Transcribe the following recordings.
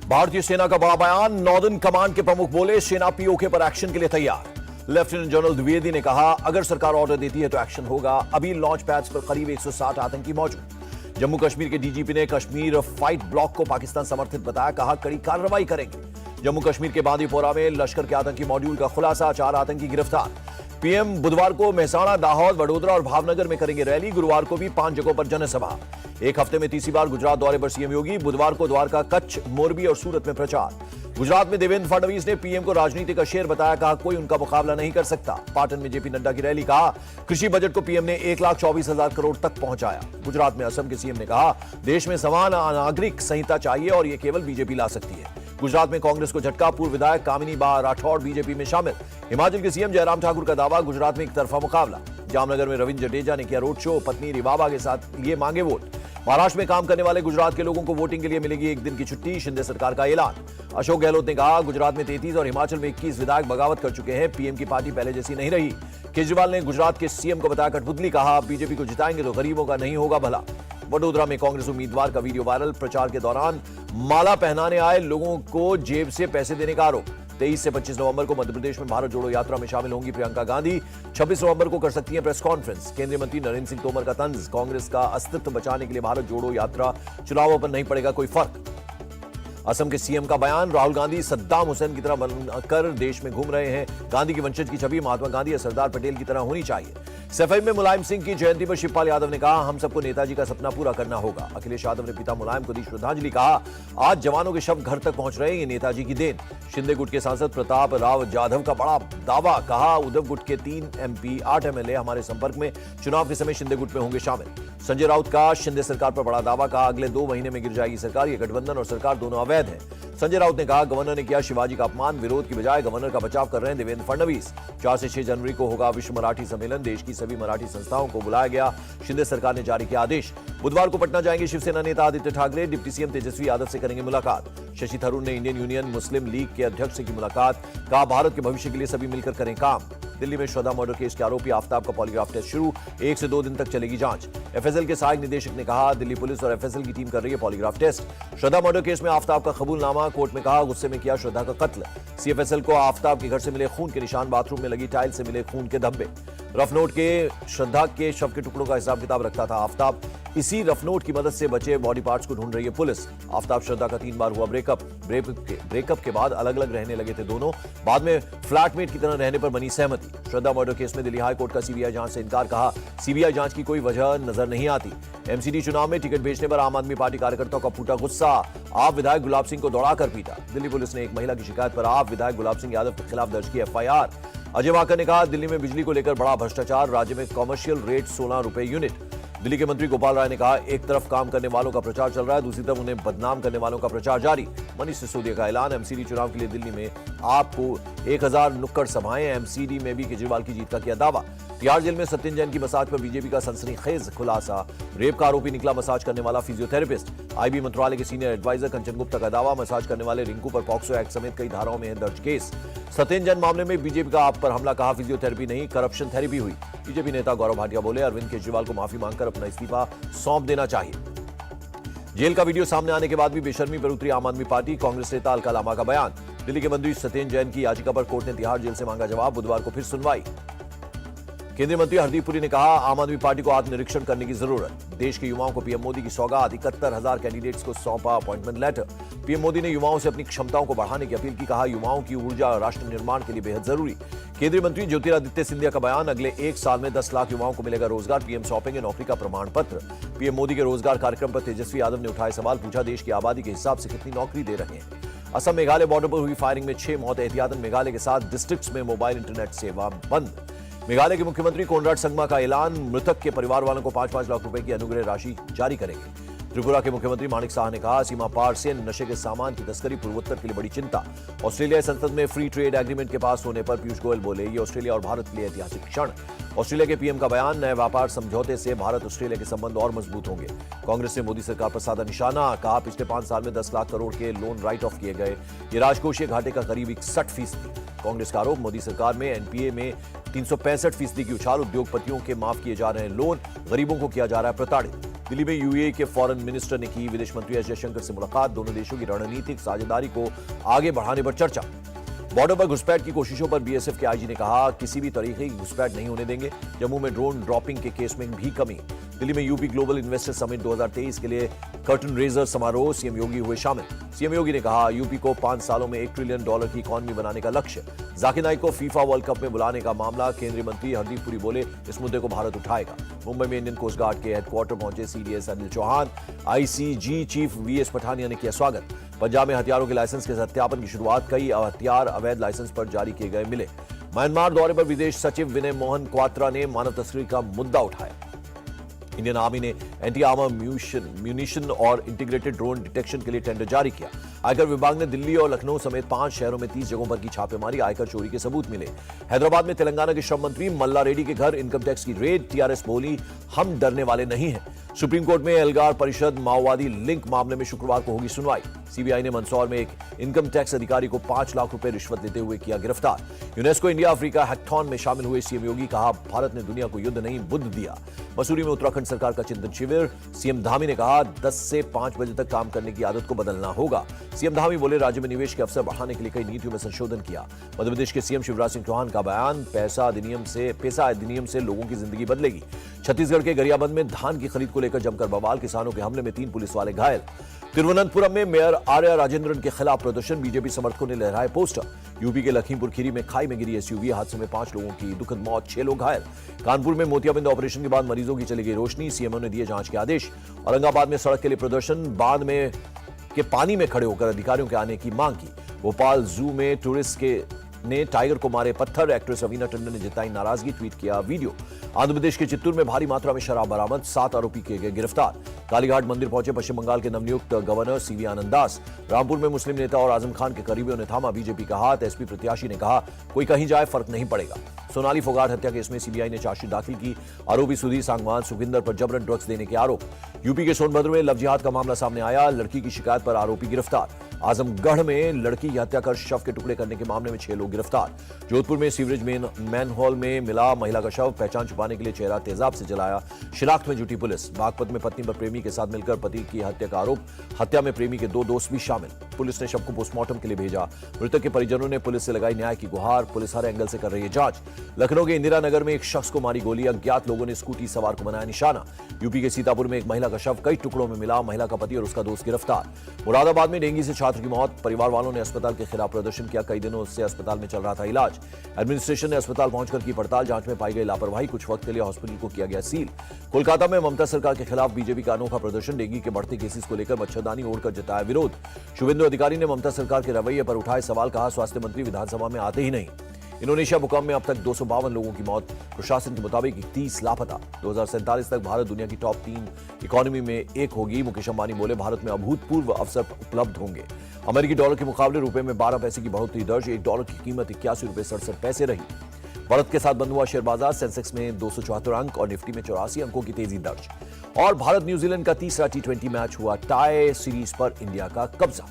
भारतीय सेना का बड़ा बयान। नॉर्दर्न कमांड के प्रमुख बोले, सेना पीओके पर एक्शन के लिए तैयार। लेफ्टिनेंट जनरल द्विवेदी ने कहा, अगर सरकार ऑर्डर देती है तो एक्शन होगा। अभी लॉन्च पैड्स पर करीब 160 आतंकी मौजूद। जम्मू कश्मीर के डीजीपी ने कश्मीर फाइट ब्लॉक को पाकिस्तान समर्थित बताया, कहा कड़ी कार्रवाई करेंगे। जम्मू कश्मीर के बांदीपोरा में लश्कर के आतंकी मॉड्यूल का खुलासा, 4 आतंकी गिरफ्तार। पीएम बुधवार को मेहसाणा, दाहोद, वडोदरा और भावनगर में करेंगे रैली। गुरुवार को भी 5 जगहों पर जनसभा। एक हफ्ते में तीसरी बार गुजरात दौरे पर सीएम योगी। बुधवार को द्वारका, कच्छ, मोरबी और सूरत में प्रचार। गुजरात में देवेंद्र फडणवीस ने पीएम को राजनीति का शेर बताया, कहा कोई उनका मुकाबला नहीं कर सकता। पाटन में जेपी नड्डा की रैली, कहा कृषि बजट को पीएम ने 1,24,000 करोड़ तक पहुंचाया। गुजरात में असम के सीएम ने कहा, देश में समान नागरिक संहिता चाहिए और यह केवल बीजेपी ला सकती है। गुजरात में कांग्रेस को झटका, पूर्व विधायक कामिनी बा राठौड़ बीजेपी में शामिल। हिमाचल के सीएम जयराम ठाकुर का दावा, गुजरात में एक तरफा मुकाबला। जामनगर में रविंद्र जडेजा ने किया रोड शो, पत्नी रिवाबा के साथ लिए मांगे वोट। महाराष्ट्र में काम करने वाले गुजरात के लोगों को वोटिंग के लिए मिलेगी 1 दिन की छुट्टी, शिंदे सरकार का ऐलान। अशोक गहलोत ने कहा, गुजरात में 33 और हिमाचल में 21 विधायक बगावत कर चुके हैं। पीएम की पार्टी पहले जैसी नहीं रही। केजरीवाल ने गुजरात के सीएम को बताया कठपुतली, कहा बीजेपी को जिताएंगे तो गरीबों का नहीं होगा भला। वडोदरा में कांग्रेस उम्मीदवार का वीडियो वायरल, प्रचार के दौरान माला पहनाने आए लोगों को जेब से पैसे देने का आरोप। 23 से 25 नवंबर को मध्य प्रदेश में भारत जोड़ो यात्रा में शामिल होंगी प्रियंका गांधी। 26 नवंबर को कर सकती हैं प्रेस कॉन्फ्रेंस। केंद्रीय मंत्री नरेंद्र सिंह तोमर का तंज, कांग्रेस का अस्तित्व बचाने के लिए भारत जोड़ो यात्रा चुनावों पर नहीं पड़ेगा कोई फर्क। असम के सीएम का बयान, राहुल गांधी सद्दाम हुसैन की तरह बनकर देश में घूम रहे हैं। गांधी की वंशज की छवि महात्मा गांधी या सरदार पटेल की तरह होनी चाहिए। सफाई में मुलायम सिंह की जयंती पर शिवपाल यादव ने कहा, हम सबको नेताजी का सपना पूरा करना होगा। अखिलेश यादव ने पिता मुलायम को दी श्रद्धांजलि, कहा आज जवानों के शव घर तक पहुंच रहे हैं, ये नेताजी की देन। शिंदे गुट के सांसद प्रताप राव जाधव का बड़ा दावा, कहा उद्धव गुट के 3 एमपी 8 एमएलए हमारे संपर्क में, चुनाव के समय शिंदे गुट में होंगे शामिल। संजय राउत का शिंदे सरकार पर बड़ा दावा, कहा अगले 2 महीने में गिर जाएगी सरकार, ये गठबंधन और सरकार दोनों अवैध है। संजय राउत ने कहा, गवर्नर ने किया शिवाजी का अपमान, विरोध की बजाय गवर्नर का बचाव कर रहे हैं देवेंद्र फडणवीस। 4 से 6 जनवरी को होगा विश्व मराठी सम्मेलन, देश की सभी मराठी संस्थाओं को बुलाया गया, शिंदे सरकार ने जारी किया आदेश। बुधवार को पटना जाएंगे शिवसेना नेता आदित्य ठाकरे, डिप्टी सीएम तेजस्वी यादव से करेंगे मुलाकात। शशि थरूर ने इंडियन यूनियन मुस्लिम लीग के अध्यक्ष से की मुलाकात, कहा भारत के भविष्य के लिए सभी मिलकर करें काम। दिल्ली में श्रद्धा मर्डर केस के आरोपी आफ्ताब का पॉलीग्राफ टेस्ट शुरू, 1 से 2 दिन तक चलेगी जांच। एफएसएल के सहायक निदेशक ने कहा, दिल्ली पुलिस और एफएसएल की टीम कर रही है पॉलीग्राफ टेस्ट। श्रद्धा मर्डर केस में आफ्ताब का कबूलनामा, कोर्ट में कहा गुस्से में किया श्रद्धा का कत्ल। सीएफएसएल को आफ्ताब के घर से मिले खून के निशान, बाथरूम में लगी टाइल से मिले खून के धब्बे। रफनोट के श्रद्धा के शव के टुकड़ों का हिसाब किताब रखता था आफ्ताब, इसी रफनोट की मदद से बचे बॉडी पार्ट्स को ढूंढ रही है पुलिस। आफ्ताब श्रद्धा का 3 बार हुआ ब्रेकअप के बाद अलग अलग रहने लगे थे दोनों, बाद में फ्लैटमेट की तरह रहने पर बनी सहमति। श्रद्धा मर्डर केस में दिल्ली हाई कोर्ट का सीबीआई जांच से इनकार, कहा सीबीआई जांच की कोई वजह नजर नहीं आती। एमसीडी चुनाव में टिकट बेचने पर आम आदमी पार्टी कार्यकर्ताओं का फूटा गुस्सा, आप विधायक गुलाब सिंह को दौड़ाकर पीटा। दिल्ली पुलिस ने एक महिला की शिकायत पर आप विधायक गुलाब सिंह यादव के खिलाफ दर्ज की एफआईआर। अजय वाकर ने कहा, दिल्ली में बिजली को लेकर बड़ा भ्रष्टाचार, राज्य में कॉमर्शियल रेट 16 रुपए यूनिट। दिल्ली के मंत्री गोपाल राय ने कहा, एक तरफ काम करने वालों का प्रचार चल रहा है, दूसरी तरफ उन्हें बदनाम करने वालों का प्रचार जारी। मनीष सिसोदिया का ऐलान, एमसीडी चुनाव के लिए दिल्ली में आपको 1000 नुक्कड़ सभाएं, एमसीडी में भी केजरीवाल की जीत का किया दावा। तिहाड़ जेल में सत्येंद्र जैन की मसाज पर बीजेपी का सनसनीखेज खुलासा, रेप का आरोपी निकला मसाज करने वाला फिजियोथेरेपिस्ट। आईबी मंत्रालय के सीनियर एडवाइजर कंचन गुप्ता का दावा, मसाज करने वाले रिंकू पर पॉक्सो एक्ट समेत कई धाराओं में है दर्ज केस। सत्येंद्र जैन मामले में बीजेपी का आप पर हमला, कहा फिजियोथेरेपी नहीं करप्शन थेरेपी हुई। बीजेपी नेता गौरव भाटिया बोले, अरविंद केजरीवाल को माफी मांगकर अपना इस्तीफा सौंप देना चाहिए। जेल का वीडियो सामने आने के बाद भी बेशर्मी पर उतरी आम आदमी पार्टी, कांग्रेस नेता अलका लामा का बयान। दिल्ली के मंत्री सत्येंद्र जैन की याचिका पर कोर्ट ने तिहाड़ जेल से मांगा जवाब, बुधवार को फिर सुनवाई। केंद्रीय मंत्री हरदीप पुरी ने कहा, आम आदमी पार्टी को आत्मनिरीक्षण करने की जरूरत। देश के युवाओं को पीएम मोदी की सौगात, 71,000 कैंडिडेट्स को सौंपा अपॉइंटमेंट लेटर। पीएम मोदी ने युवाओं से अपनी क्षमताओं को बढ़ाने की अपील की, कहा युवाओं की ऊर्जा राष्ट्र निर्माण के लिए बेहद जरूरी। केंद्रीय मंत्री ज्योतिरादित्य सिंधिया का बयान, अगले 1 साल में 10 लाख युवाओं को मिलेगा रोजगार, पीएम सौंपेंगे नौकरी का प्रमाण पत्र। पीएम मोदी के रोजगार कार्यक्रम पर तेजस्वी यादव ने उठाए सवाल, पूछा देश की आबादी के हिसाब से कितनी नौकरी दे रहे हैं। असम मेघालय बॉर्डर पर हुई फायरिंग में 6 मौत, एहतियातन मेघालय के 7 डिस्ट्रिक्ट्स में मोबाइल इंटरनेट सेवा बंद। मेघालय के मुख्यमंत्री कोनराड संगमा का ऐलान, मृतक के परिवार वालों को 5-5 लाख रुपए की अनुग्रह राशि जारी करेंगे। त्रिपुरा के मुख्यमंत्री माणिक साह ने कहा, सीमा पार से नशे के सामान की तस्करी पूर्वोत्तर के लिए बड़ी चिंता। ऑस्ट्रेलियाई संसद में फ्री ट्रेड एग्रीमेंट के पास होने पर पीयूष गोयल बोले, ये ऑस्ट्रेलिया और भारत के लिए ऐतिहासिक क्षण। ऑस्ट्रेलिया के पीएम का बयान, नए व्यापार समझौते से भारत ऑस्ट्रेलिया के संबंध और मजबूत होंगे। कांग्रेस ने मोदी सरकार पर साधा निशाना, कहा पिछले 5 साल में 10 लाख करोड़ के लोन राइट ऑफ किए गए, ये राजकोषीय घाटे का करीब 61%। कांग्रेस का आरोप, मोदी सरकार में एनपीए में 365% की उछाल, उद्योगपतियों के माफ किए जा रहे हैं लोन, गरीबों को किया जा रहा है प्रताड़ित। दिल्ली में यूएई के फॉरेन मिनिस्टर ने की विदेश मंत्री एस जयशंकर से मुलाकात। दोनों देशों की रणनीतिक साझेदारी को आगे बढ़ाने पर चर्चा। बॉर्डर पर घुसपैठ की कोशिशों पर बीएसएफ के आईजी ने कहा, किसी भी तरीके की घुसपैठ नहीं होने देंगे। जम्मू में ड्रोन ड्रॉपिंग के केस में भी कमी। दिल्ली में यूपी ग्लोबल इन्वेस्टर समिट 2023 के लिए कर्टन रेजर समारोह, सीएम योगी हुए शामिल। सीएम योगी ने कहा, यूपी को 5 सालों में $1 ट्रिलियन की इकॉनमी बनाने का लक्ष्य। जाकिर नाइक को फीफा वर्ल्ड कप में बुलाने का मामला, केंद्रीय मंत्री हरदीप पुरी बोले, इस मुद्दे को भारत उठाएगा। मुंबई में इंडियन कोस्ट गार्ड के हेडक्वार्टर पहुंचे CDS Anil Chauhan, ICG chief VS Pathania ने किया स्वागत। पंजाब में हथियारों के लाइसेंस के सत्यापन की शुरुआत, कई हथियार अवैध लाइसेंस पर जारी किए गए मिले। म्यांमार दौरे पर विदेश सचिव विनय मोहन क्वात्रा ने मानव तस्करी का मुद्दा उठाया। इंडियन आर्मी ने एंटी आर्मर म्यूनिशन और इंटीग्रेटेड ड्रोन डिटेक्शन के लिए टेंडर जारी किया। आयकर विभाग ने दिल्ली और लखनऊ समेत 5 शहरों में 30 जगहों पर की छापेमारी, आयकर चोरी के सबूत मिले। हैदराबाद में तेलंगाना के श्रम मंत्री मल्ला रेड्डी के घर इनकम टैक्स की रेड, टीआरएस बोली, हम डरने वाले नहीं हैं। सुप्रीम कोर्ट में एल्गार परिषद माओवादी लिंक मामले में शुक्रवार को होगी सुनवाई। सीबीआई ने मंदसौर में एक इनकम टैक्स अधिकारी को 5 लाख रुपए रिश्वत लेते हुए किया गिरफ्तार। यूनेस्को इंडिया अफ्रीका हैकथॉन में शामिल हुए सीएम योगी, कहा, भारत ने दुनिया को युद्ध नहीं बुद्ध दिया। मसूरी में उत्तराखंड सरकार का चिंतन शिविर, सीएम धामी ने कहा, 10 से 5 बजे तक काम करने की आदत को बदलना होगा। सीएम धामी बोले, राज्य में निवेश के अवसर बढ़ाने के लिए कई नीतियों में संशोधन किया। मध्यप्रदेश के सीएम शिवराज सिंह चौहान का बयान, पैसा अधिनियम से लोगों की जिंदगी बदलेगी। छत्तीसगढ़ के गरियाबंद में धान की खरीद को लेकर जमकर बवाल, किसानों के हमले में 3 पुलिस वाले घायल। तिरुवनंतपुरम में मेयर आर्या राजेंद्रन के खिलाफ प्रदर्शन, बीजेपी समर्थकों ने लहराए पोस्टर। यूपी के लखीमपुर खीरी में खाई में गिरी एसयूवी, हादसे में 5 लोगों की दुखद मौत, 6 लोग घायल। कानपुर में मोतियाबिंद ऑपरेशन के बाद मरीजों की चली गई रोशनी, सीएमओ ने दिए जांच के आदेश। औरंगाबाद में सड़क के लिए प्रदर्शन, बांध में के पानी में खड़े होकर अधिकारियों के आने की मांग की। भोपाल जू में टूरिस्ट ने टाइगर को मारे पत्थर, एक्ट्रेस रवीना टंडन ने जताई नाराजगी, ट्वीट किया वीडियो। आंध्र प्रदेश के चित्तूर में भारी मात्रा में शराब बरामद, 7 आरोपी किए गए गिरफ्तार। कालीघाट मंदिर पहुंचे पश्चिम बंगाल के नवनियुक्त गवर्नर सीवी आनंद दास। रामपुर में मुस्लिम नेता और आजम खान के करीबियों ने थामा बीजेपी का हाथ, एसपी प्रत्याशी ने कहा, कोई कहीं जाए फर्क नहीं पड़ेगा। सोनाली फोगाट हत्या केस में सीबीआई ने चार्जशीट दाखिल की, आरोपी सुधीर सांगवान सुखविंदर पर जबरन ड्रग्स देने के आरोप। यूपी के सोनभद्र में लव जिहाद का मामला सामने आया, लड़की की शिकायत पर आरोपी गिरफ्तार। आजमगढ़ में लड़की की हत्या कर शव के टुकड़े करने के मामले में 6 लोग गिरफ्तार। जोधपुर में सीवरेज मैनहोल में मिला महिला का शव, पहचान छुपाने के लिए चेहरा तेजाब से जलाया, शिनाख्त में जुटी पुलिस। बागपत में पत्नी पर प्रेमी के साथ मिलकर पति की हत्या का आरोप, हत्या में प्रेमी के 2 दोस्त भी शामिल। पुलिस ने शव को पोस्टमार्टम के लिए भेजा। मृतक के परिजनों ने पुलिस से लगाई न्याय की गुहार, पुलिस हर एंगल से कर रही है जांच। लखनऊ के इंदिरा नगर में एक शख्स को मारी गोली, अज्ञात लोगों ने स्कूटी सवार को बनाया निशाना। यूपी के सीतापुर में एक महिला का शव कई टुकड़ों में मिला, महिला का पति और उसका दोस्त गिरफ्तार। मुरादाबाद में डेंगू से छात्र की मौत, परिवार वालों ने अस्पताल के खिलाफ प्रदर्शन किया, कई दिनों से अस्पताल में चल रहा था इलाज। एडमिनिस्ट्रेशन ने अस्पताल पहुंचकर की पड़ताल, जांच में पाई गई लापरवाही, कुछ वक्त के लिए हॉस्पिटल को किया गया सील। कोलकाता में ममता सरकार के खिलाफ बीजेपी का अनोखा प्रदर्शन, डेंगू के बढ़ते केसेस को लेकर मच्छरदानी ओढ़कर जताया विरोध। शुभेंदु अधिकारी ने ममता सरकार के रवैये पर उठाए सवाल, कहा, स्वास्थ्य मंत्री विधानसभा में आते ही नहीं। इंडोनेशिया भूकंप में अब तक 252 लोगों की मौत, प्रशासन के मुताबिक 30 लापता। 2047 तक भारत दुनिया की टॉप 3 इकोनॉमी में एक होगी। मुकेश अंबानी बोले, भारत में अभूतपूर्व अवसर उपलब्ध होंगे। अमेरिकी डॉलर के मुकाबले रुपए में 12 पैसे की बढ़ोतरी दर्ज, $1 की कीमत 81.67 रही। भारत के साथ बंद हुआ शेयर बाजार, सेंसेक्स में 274 अंक और निफ्टी में 84 अंकों की तेजी दर्ज। और भारत न्यूजीलैंड का तीसरा T20 मैच हुआ टाई, सीरीज पर इंडिया का कब्जा।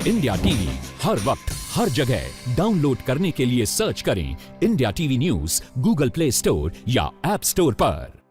इंडिया टीवी हर वक्त हर जगह डाउनलोड करने के लिए सर्च करें India TV news Google play store या ऐप स्टोर पर।